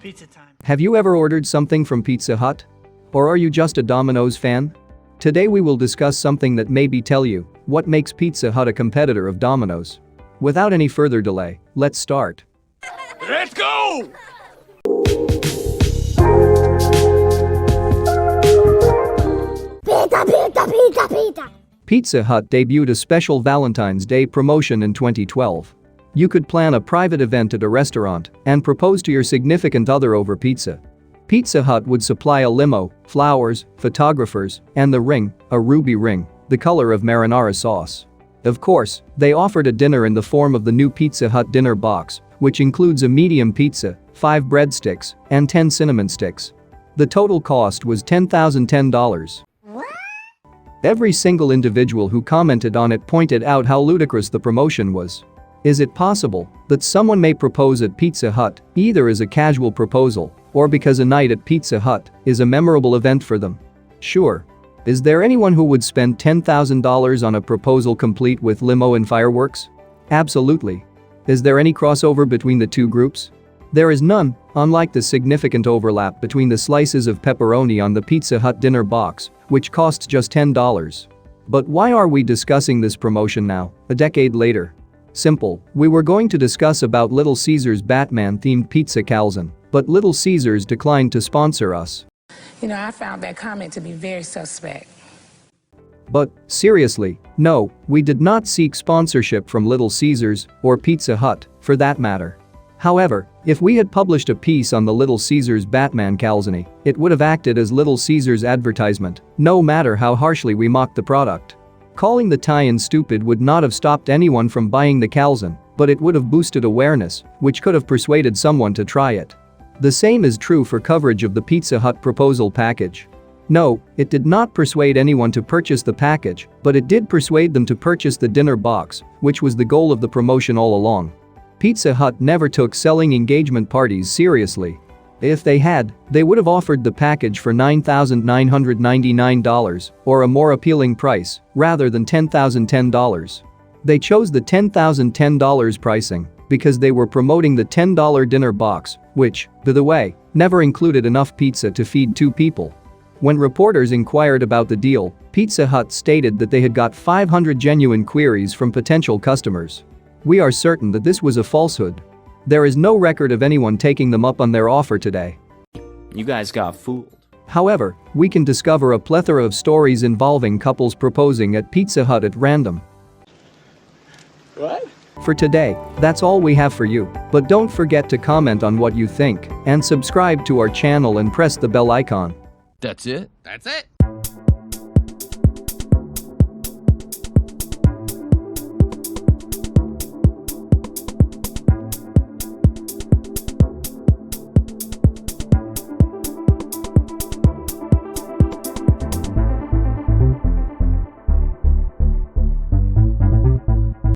Pizza time. Have you ever ordered something from Pizza Hut? Or are you just a Domino's fan? Today we will discuss something that maybe tell you what makes Pizza Hut a competitor of Domino's. Without any further delay, let's start. Let's go! Pizza! Pizza Hut debuted a special Valentine's Day promotion in 2012. You could plan a private event at a restaurant and propose to your significant other over pizza. Pizza Hut would supply a limo, flowers, photographers, and the ring, a ruby ring, the color of marinara sauce. Of course, they offered a dinner in the form of the new Pizza Hut dinner box, which includes a medium pizza, 5 breadsticks, and 10 cinnamon sticks. The total cost was $10,010. Every single individual who commented on it pointed out how ludicrous the promotion was. Is it possible that someone may propose at Pizza Hut either as a casual proposal or because a night at Pizza Hut is a memorable event for them? Sure. Is there anyone who would spend $10,000 on a proposal complete with limo and fireworks? Absolutely. Is there any crossover between the two groups? There is none, unlike the significant overlap between the slices of pepperoni on the Pizza Hut dinner box, which costs just $10. But why are we discussing this promotion now, a decade later? Simple, we were going to discuss about Little Caesars Batman-themed pizza calzone, but Little Caesars declined to sponsor us. You know, I found that comment to be very suspect. But, seriously, no, we did not seek sponsorship from Little Caesars or Pizza Hut, for that matter. However, if we had published a piece on the Little Caesars Batman calzone, it would have acted as Little Caesars advertisement, no matter how harshly we mocked the product. Calling the tie-in stupid would not have stopped anyone from buying the calzone, but it would have boosted awareness, which could have persuaded someone to try it. The same is true for coverage of the Pizza Hut proposal package. No, it did not persuade anyone to purchase the package, but it did persuade them to purchase the dinner box, which was the goal of the promotion all along. Pizza Hut never took selling engagement parties seriously. If they had, they would have offered the package for $9,999 or a more appealing price rather than $10,010. They chose the $10,010 pricing because they were promoting the $10 dinner box, which, by the way, never included enough pizza to feed 2 people. When reporters inquired about the deal, Pizza Hut stated that they had got 500 genuine queries from potential customers. We are certain that this was a falsehood. There is no record of anyone taking them up on their offer today. You guys got fooled. However, we can discover a plethora of stories involving couples proposing at Pizza Hut at random. What? For today, that's all we have for you, but don't forget to comment on what you think and subscribe to our channel and press the bell icon. That's it? That's it.